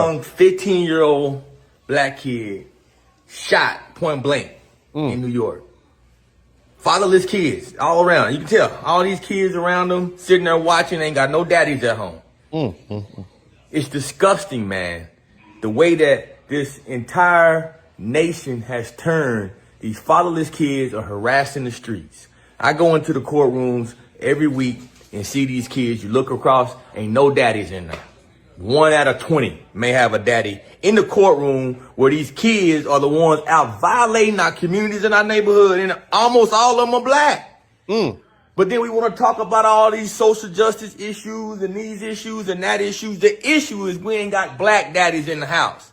Young 15-year-old black kid shot point blank in New York. Fatherless kids all around. You can tell all these kids around them sitting there watching, ain't got no daddies at home. It's disgusting, man. The way that this entire nation has turned, these fatherless kids are harassing the streets. I go into the courtrooms every week and see these kids. You look across, ain't no daddies in there. 1 out of 20 may have a daddy in the courtroom, where these kids are the ones out violating our communities in our neighborhood, and almost all of them are black. But then we want to talk about all these social justice issues and these issues and that issues. The issue is we ain't got black daddies in the house.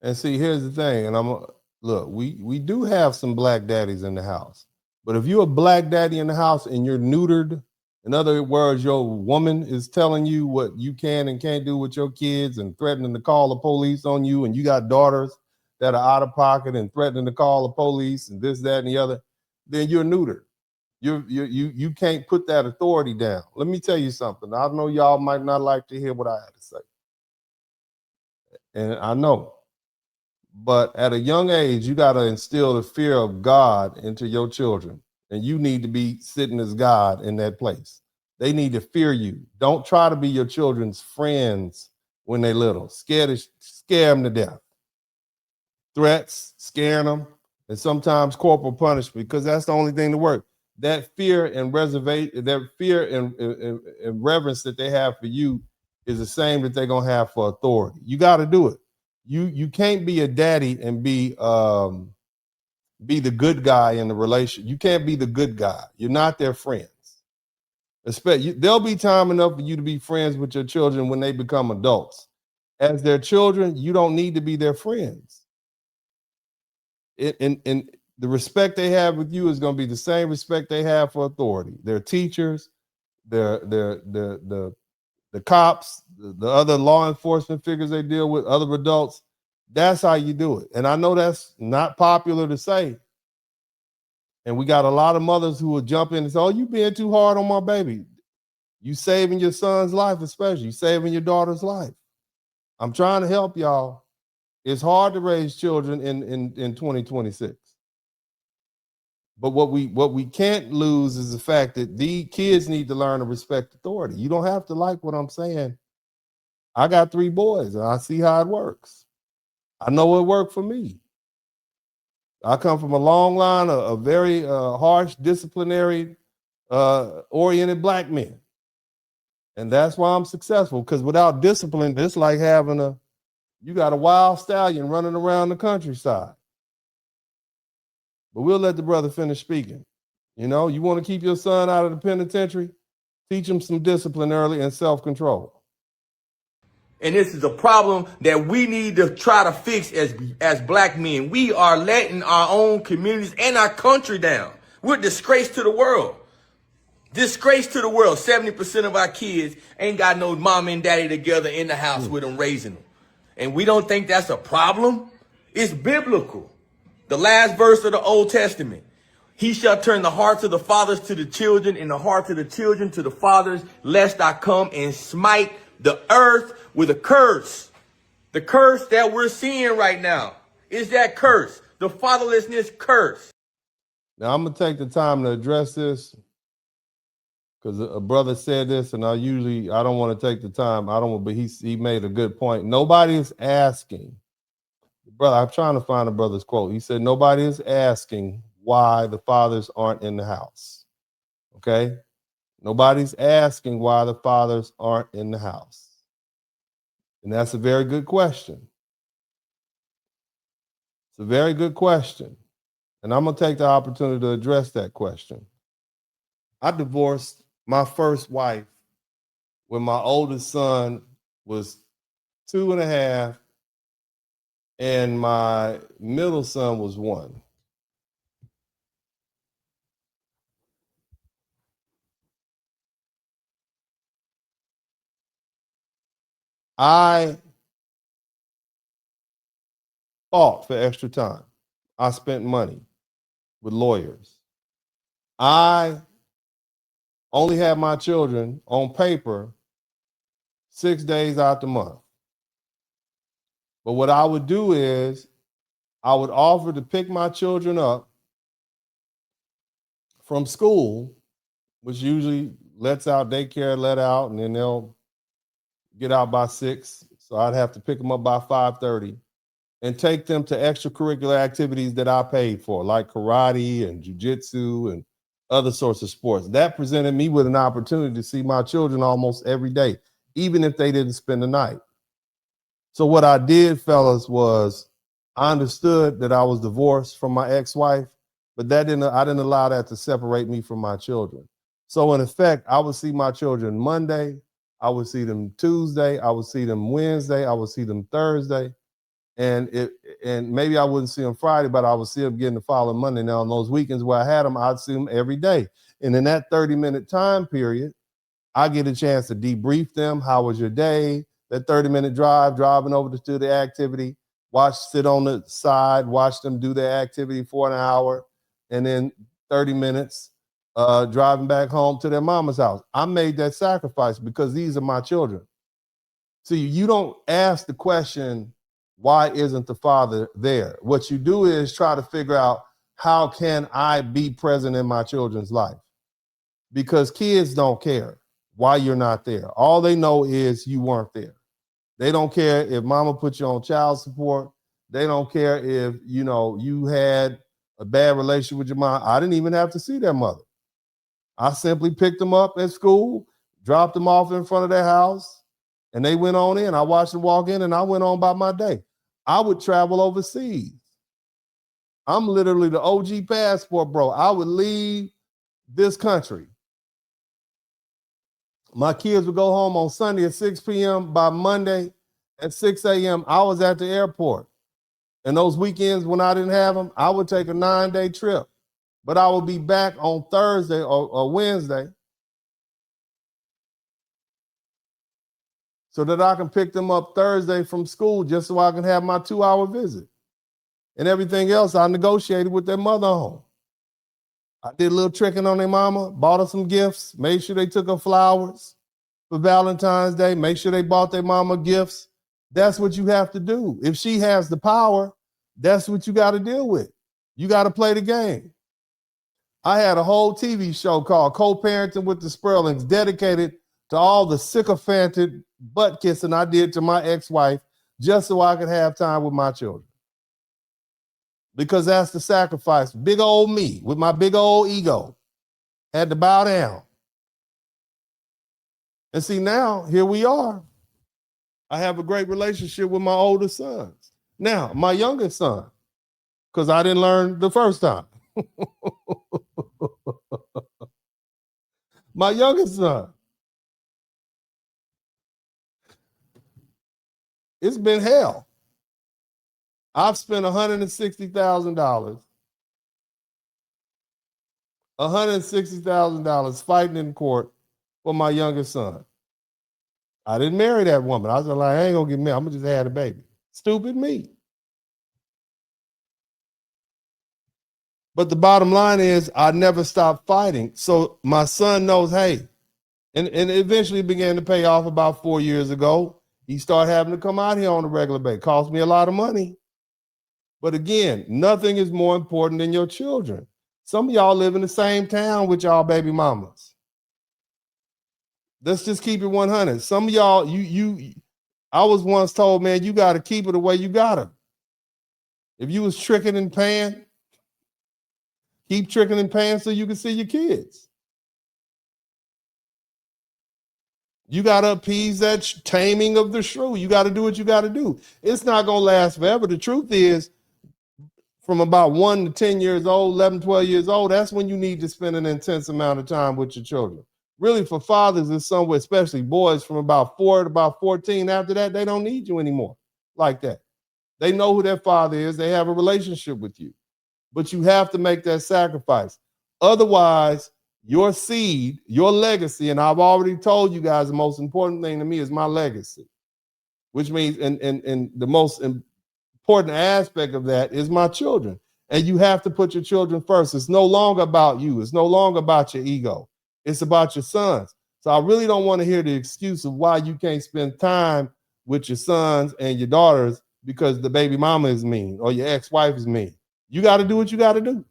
And see, here's the thing, and look, we do have some black daddies in the house. But if you're a black daddy in the house and you're neutered, in other words, your woman is telling you what you can and can't do with your kids and threatening to call the police on you, and you got daughters that are out of pocket and threatening to call the police and this, that, and the other, then you're neutered. You can't put that authority down. Let me tell you something. I know y'all might not like to hear what I have to say. And I know. But at a young age, you got to instill the fear of God into your children. And you need to be sitting as God in that place. They need to fear you. Don't try to be your children's friends when they're little. Scare them to death. Threats, scaring them, and sometimes corporal punishment, because that's the only thing to work. That fear and reservation, that fear and reverence that they have for you is the same that they're gonna have for authority. You got to do it. You can't be a daddy and be the good guy in the relation. You can't be the good guy. You're not their friends. There'll be time enough for you to be friends with your children when they become adults. As their children, you don't need to be their friends. And the respect they have with you is going to be the same respect they have for authority. Their teachers, the cops, the other law enforcement figures they deal with, other adults. That's how you do it. And I know that's not popular to say. And we got a lot of mothers who will jump in and say, oh, you being too hard on my baby. You saving your son's life, especially. You saving your daughter's life. I'm trying to help y'all. It's hard to raise children in 2026. But what we can't lose is the fact that the kids need to learn to respect authority. You don't have to like what I'm saying. I got 3 boys, and I see how it works. I know it worked for me. I come from a long line of very harsh, disciplinary, oriented black men. And that's why I'm successful, because without discipline, it's like having you got a wild stallion running around the countryside. But we'll let the brother finish speaking. You know, you want to keep your son out of the penitentiary, teach him some discipline early and self-control. And this is a problem that we need to try to fix as black men. We are letting our own communities and our country down. We're a disgrace to the world. Disgrace to the world. 70% of our kids ain't got no mom and daddy together in the house with them raising them. And we don't think that's a problem? It's biblical. The last verse of the Old Testament. He shall turn the hearts of the fathers to the children and the hearts of the children to the fathers, lest I come and smite the earth with a curse. The curse that we're seeing right now is that curse, the fatherlessness curse. Now, I'm going to take the time to address this, because a brother said this, and I don't want to take the time. But he made a good point. Nobody is asking. Brother, I'm trying to find a brother's quote. He said, nobody is asking why the fathers aren't in the house. Okay? Nobody's asking why the fathers aren't in the house. And that's a very good question. It's a very good question. And I'm going to take the opportunity to address that question. I divorced my first wife when my oldest son was 2.5 and my middle son was 1. I fought for extra time. I spent money with lawyers. I only had my children on paper 6 days out the month. But what I would do is I would offer to pick my children up from school, which usually lets out daycare, let out, and then they'll get out by 6. So I'd have to pick them up by 5:30 and take them to extracurricular activities that I paid for, like karate and jujitsu and other sorts of sports. That presented me with an opportunity to see my children almost every day, even if they didn't spend the night. So what I did, fellas, was I understood that I was divorced from my ex-wife, but I didn't allow that to separate me from my children. So in effect, I would see my children Monday, I would see them Tuesday, I would see them Wednesday, I would see them Thursday, and maybe I wouldn't see them Friday, but I would see them again the following Monday. Now on those weekends where I had them, I'd see them every day. And in that 30-minute time period, I get a chance to debrief them. How was your day? That 30-minute drive, driving over to the activity, sit on the side, watch them do their activity for an hour, and then 30 minutes driving back home to their mama's house. I made that sacrifice because these are my children. See, you don't ask the question, why isn't the father there? What you do is try to figure out, how can I be present in my children's life? Because kids don't care why you're not there. All they know is you weren't there. They don't care if mama put you on child support. They don't care if, you had a bad relationship with your mom. I didn't even have to see their mother. I simply picked them up at school, dropped them off in front of their house, and they went on in. I watched them walk in, and I went on about my day. I would travel overseas. I'm literally the OG passport bro. I would leave this country. My kids would go home on Sunday at 6 p.m. By Monday at 6 a.m., I was at the airport. And those weekends when I didn't have them, I would take a 9-day trip. But I would be back on Thursday or Wednesday so that I can pick them up Thursday from school just so I can have my 2-hour visit. And everything else I negotiated with their mother home. I did a little tricking on their mama, bought her some gifts, made sure they took her flowers for Valentine's Day, make sure they bought their mama gifts. That's what you have to do. If she has the power, that's what you got to deal with. You got to play the game. I had a whole TV show called Co-Parenting with the Sperlings, dedicated to all the sycophanted butt kissing I did to my ex-wife just so I could have time with my children. Because that's the sacrifice. Big old me with my big old ego had to bow down. And see, now here we are. I have a great relationship with my older sons. Now, my youngest son, because I didn't learn the first time. My youngest son. It's been hell. I've spent $160,000. $160,000 fighting in court for my youngest son. I didn't marry that woman. I was like, I ain't gonna get married. I'm gonna just have a baby. Stupid me. But the bottom line is I never stopped fighting. So my son knows, hey, and eventually began to pay off about 4 years ago. He started having to come out here on a regular basis. Cost me a lot of money. But again, nothing is more important than your children. Some of y'all live in the same town with y'all baby mamas. Let's just keep it 100. Some of y'all, I was once told, man, you got to keep it the way you got her. If you was tricking and paying, keep tricking and paying so you can see your kids. You got to appease that taming of the shrew. You got to do what you got to do. It's not going to last forever. The truth is, from about 1 to 10 years old, 11, 12 years old, that's when you need to spend an intense amount of time with your children. Really, for fathers, it's somewhere, especially boys, from about 4 to about 14. After that, they don't need you anymore like that. They know who their father is. They have a relationship with you. But you have to make that sacrifice. Otherwise, your seed, your legacy, and I've already told you guys the most important thing to me is my legacy, which means, and the most important aspect of that is my children. And you have to put your children first. It's no longer about you. It's no longer about your ego. It's about your sons. So I really don't want to hear the excuse of why you can't spend time with your sons and your daughters because the baby mama is mean or your ex-wife is mean. You got to do what you got to do.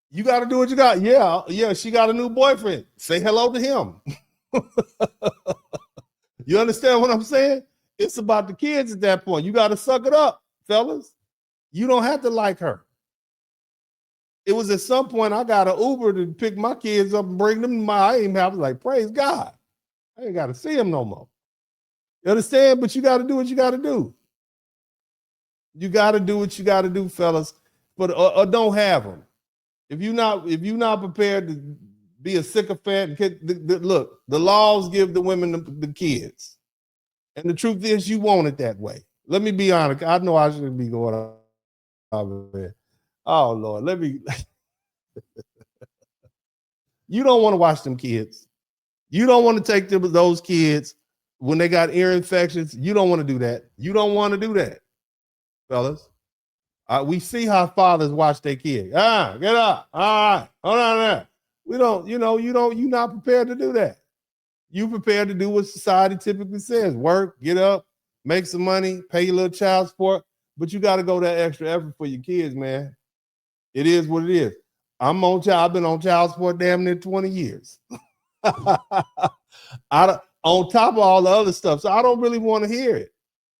You got to do what you got. Yeah, she got a new boyfriend. Say hello to him. You understand what I'm saying? It's about the kids at that point. You got to suck it up, fellas. You don't have to like her. It was at some point I got an Uber to pick my kids up and bring them to I was like, praise God. I ain't got to see them no more. You understand? But you got to do what you got to do. You got to do what you got to do, fellas. But or don't have them. If you're not prepared to be a sycophant, look, the laws give the women the kids. And the truth is you want it that way. Let me be honest. I know I shouldn't be going on over there. Oh, Lord, let me. You don't want to watch them kids. You don't want to take those kids when they got ear infections. You don't want to do that. You don't want to do that, fellas. We see how fathers watch their kids. Get up. All right. Hold on there. We don't, you're not prepared to do that. You prepared to do what society typically says. Work, get up, make some money, pay your little child support. But you got to go that extra effort for your kids, man. It is what it is. I've been on child support damn near 20 years. On top of all the other stuff. So I don't really want to hear it.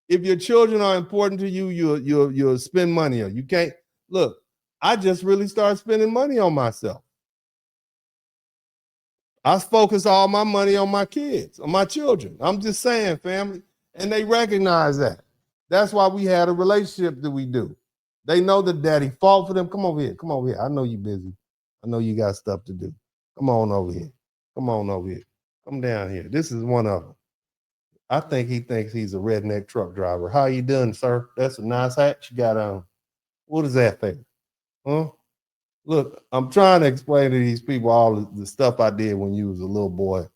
If your children are important to you, you'll spend money on. You can't look. I just really started spending money on myself. I focus all my money on my kids, on my children. I'm just saying, family, and they recognize that. That's why we had a relationship that we do. They know that daddy fought for them. Come over here. Come over here. I know you're busy. I know you got stuff to do. Come on over here. Come on over here. Come down here. This is one of them. I think he thinks he's a redneck truck driver. How you doing, sir? That's a nice hat you got on. What is that thing? Huh? Look, I'm trying to explain to these people all the stuff I did when you was a little boy.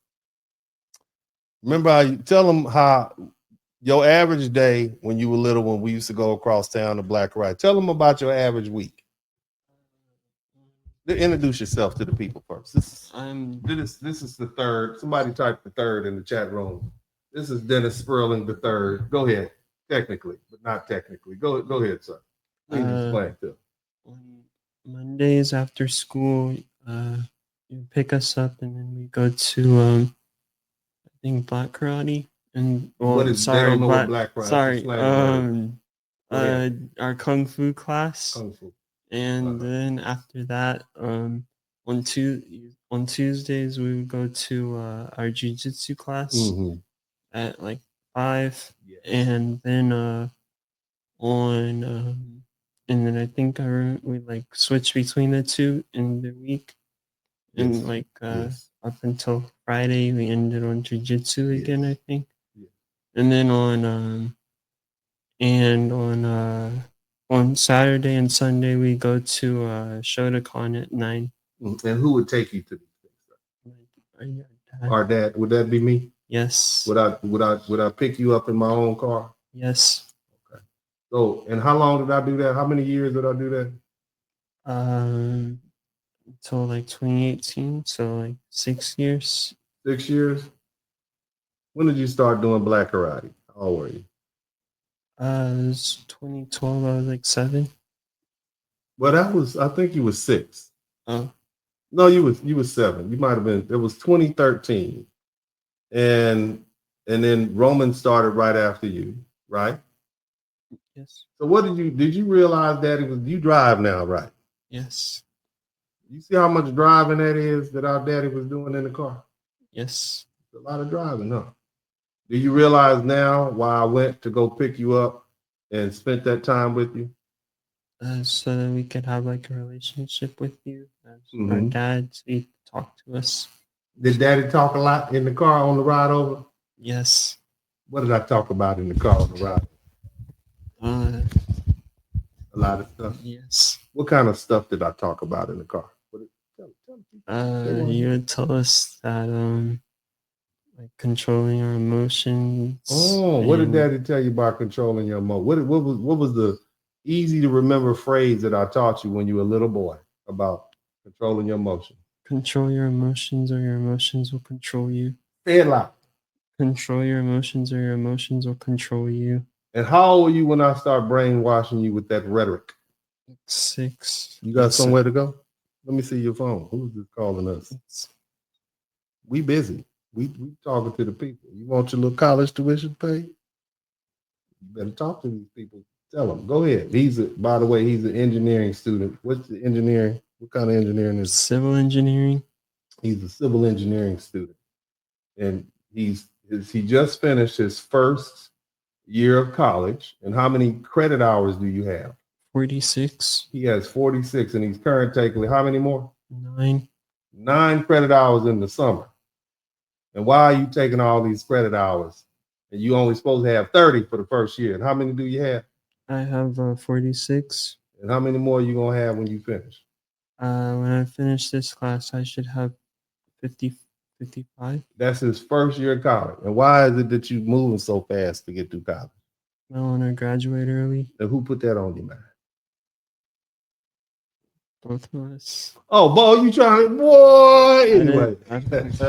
Remember how you tell them how your average day when you were little, when we used to go across town to Black Ride. Tell them about your average week. Introduce yourself to the people first. This is the third. Somebody typed the third in the chat room. This is Dennis Sperling the third. Go ahead. Technically, but not technically. Go ahead, sir. Please explain to. On Mondays after school, you pick us up and then we go to I think Black Karate and What is they don't know what Black Karate? Our Kung Fu class. Kung Fu. And then after that, on Tuesdays we would go to our jiu-jitsu class at like 5, and then and then I think we like switch between the two in the week, and up until Friday we ended on jiu-jitsu again, I think, and then on Saturday and Sunday we go to Shotokan at 9. And who would take you to these things? Our dad. Would that be me? Yes. Would I pick you up in my own car? Yes. Okay. So, and how long did I do that? How many years did I do that? Until like 2018, so like 6 years. 6 years. When did you start doing Black Karate? How old were you? It was 2012. I was like 7. Well, I think you was 6. Oh. No, you was 7. You might have been. It was 2013, and then Roman started right after you, right? Yes. So what did you realize that you drive now, right? Yes. You see how much driving that is that our daddy was doing in the car? Yes. It's a lot of driving, huh? Do you realize now why I went to go pick you up and spent that time with you? So that we could have like a relationship with you as our dad, so you talk to us. Did daddy talk a lot in the car on the ride over? Yes. What did I talk about in the car on the ride? A lot of stuff. Yes. What kind of stuff did I talk about in the car? You would tell us that like controlling our emotions. Oh, what did daddy tell you about controlling your emotions? What was the easy to remember phrase that I taught you when you were a little boy about controlling your emotions? Control your emotions or your emotions will control you. Say it loud. Control your emotions, or your emotions will control you. And how old were you when I start brainwashing you with that rhetoric? 6. You got somewhere to go? Let me see your phone. Who's this calling us? We busy. We talking to the people. You want your little college tuition paid? You better talk to these people. Tell them. Go ahead. By the way, he's an engineering student. What's the engineering? What kind of engineering is it? Civil engineering. He's a civil engineering student. And he just finished his first year of college. And how many credit hours do you have? 46. He has 46, and he's current taking how many more? 9. 9 credit hours in the summer. And why are you taking all these credit hours? And you only supposed to have 30 for the first year. And how many do you have? I have 46. And how many more are you going to have when you finish? When I finish this class, I should have 50, 55. That's his first year of college. And why is it that you're moving so fast to get through college? I want to graduate early. And who put that on your mind? Both of us. Oh, boy, you trying to, boy. Anyway. I didn't-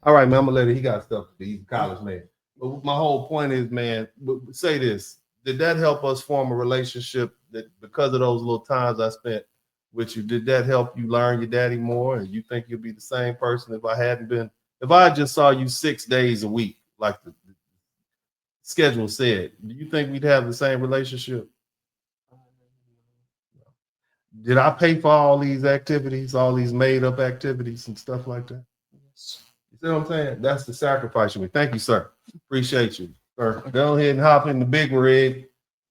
All right, man, I'm going to let it. He got stuff to do. He's a college man. But my whole point is, man, say this. Did that help us form a relationship that because of those little times I spent with you, did that help you learn your daddy more? And you think you'll be the same person if I just saw you 6 days a week, like the schedule said, do you think we'd have the same relationship? Did I pay for all these activities, all these made up activities and stuff like that? Yes. You see what I'm saying? That's the sacrifice you make. Thank you, sir. Appreciate you. Sir, go ahead and hop in the big rig.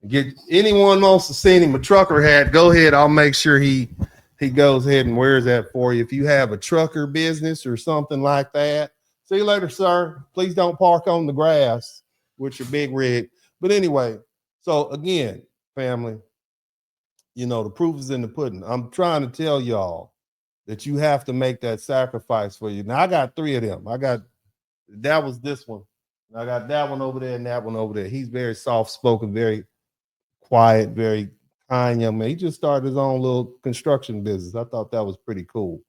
Get anyone wants to send him a trucker hat, go ahead. I'll make sure he goes ahead and wears that for you. If you have a trucker business or something like that. See you later, sir. Please don't park on the grass with your big rig. But anyway, so again, family, you know, the proof is in the pudding. I'm trying to tell y'all that you have to make that sacrifice for you. Now, I got 3 of them. That was this one. I got that one over there and that one over there. He's very soft-spoken, very quiet, very kind young man. He just started his own little construction business. I thought that was pretty cool.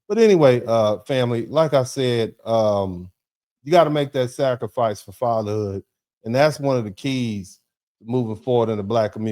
But anyway, family, like I said, you got to make that sacrifice for fatherhood. And that's one of the keys moving forward in the Black community.